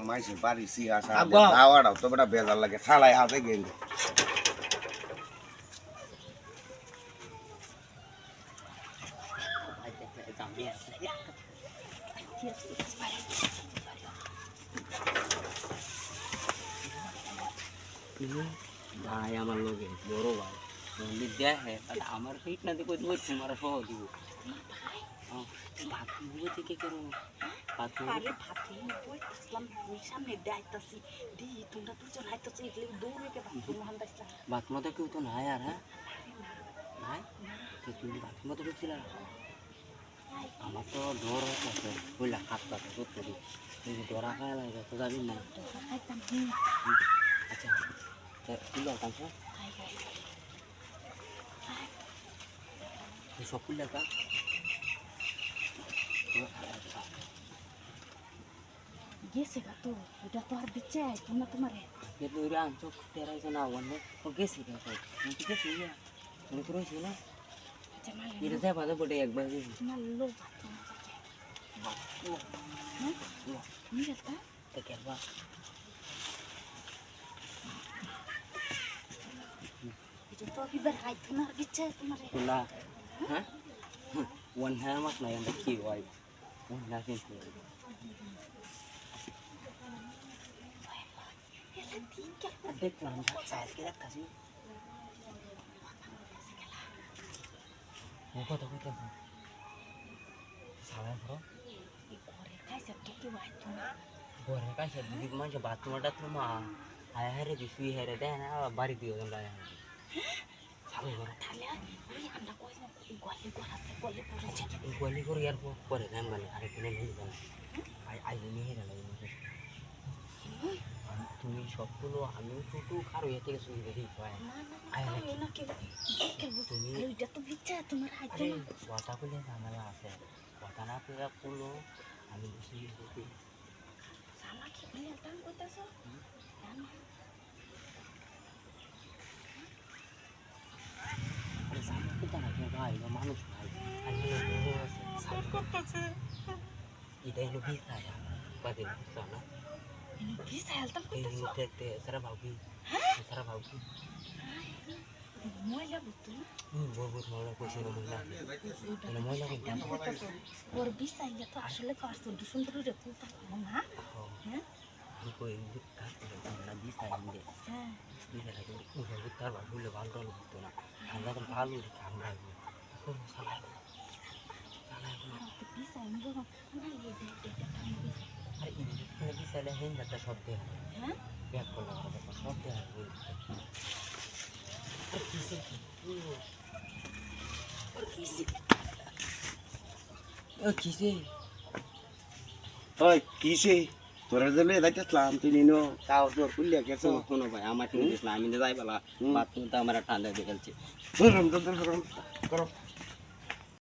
মাইসে বাড়ি সিয়া খাওয়াটাও তো বেটা বেজার লাগে ছাড়াই হাতে গেলে ভাই আমার লোকে বড় ভাই মন্দির দেখে তাহলে আমার পিঠ না দিয়ে কই তোমার সহ দিব ভাত মুগো থেকে কেন ভাত আরে ভাতে বই আসলাম সামনে দাইতাছি দি তোমরা দুজন আইতাছি এগুলো দৌড়ে কে ভাত মহান দাইছা ভাত মতো কেউ তো নাই আর হ্যাঁ নাই তুমি ভাত মতো ঢুকছিল আমার তো ডর হচ্ছে বুঝলা হাত পাতে করতে দিই কিন্তু ডরা খায় লাগে তো যাবি না আচ্ছা তুই যাতাম তুই সব খুললে কা গেছে গা তো এটা তো আর দিচ্ছে আইতো না তোমারে কিন্তু ওই আনছো তেরাইছে না ওয়ানে ও গেছে কিন্তু তুই গেছি না তুমি তো রইছি না জামাল এটা যা বাজে বটে একবার গেছি জামাল লো ভাত হ্যাঁ নি যেতা তো কেবা এটা তো বিবার আইতো না আর দিচ্ছে তোমারে না হ্যাঁ ওয়ান হ্যাঁ মাস নাই আমরা কি হয় ওয়ান না কিন্তু দেখলাম সাইজকে দেখতাছি কথা কইতাম সালা ধরো ঘরে খাইছে তো কেউ আইতো না ঘরে কাছে দিদি মানুষ বাথরুমটা তো মা আয় হারে দিছি হারে দেয় না বাড়ি দিও তোমরা চালু করো তাহলে ওই আমরা কই গলি গড়াতে গলি পড়েছে গলি করে আর পরে নাম মানে আরে কিনে নিয়ে যাবে আই নিয়ে গেল তুমি সবগুলো আমি শুধু কারো এ থেকে শুরু করি তুমি এটা তো বিচ্ছা তোমার আইতো না কথা বলে ঝামেলা আছে কথা না পেয়ে পুলো আমি বুঝি বুঝি সালা কি বলে টান কইতাছো আরে সামনে কথা না কেউ ভাই মানুষ ভাই আমি বড় আছে সামনে করতেছে এটা হলো বিছায় বাদে বুঝছো না বিছা হেলতাম এই কইতাছো মুহূর্তে সারা ভাবি সারা ভাবি ময়লা বুতু বহুত মজা কইছে না মহিলা মানে মহিলা কইতাছো ওর বিছা ইয়া তো আসলে তো আসতো সুন্দর রে কইতা না হ্যাঁ আমি কই না বিছায় ইন্দে হ্যাঁ বিছায় কিন্তু বহুত তার ভাবলে ভালো হতো না আমরা তো ভালো আমরা খুব সালা বিছা ইন্দো না এটা আরে এই বিছালে হেন যাতা সব দেয় হ্যাঁ ব্যাক করলে আমরা সব দেয় আর কিসে কিসে ওই কিসে তোরা জন্য যাইতেছিলাম তুই নিনো তাও তোর খুললে গেছো কোনো ভাই আমার ঠিক না আমি যাই বলা বাথরুম তো আমার ঠান্ডা দিয়ে গেছে গরম করো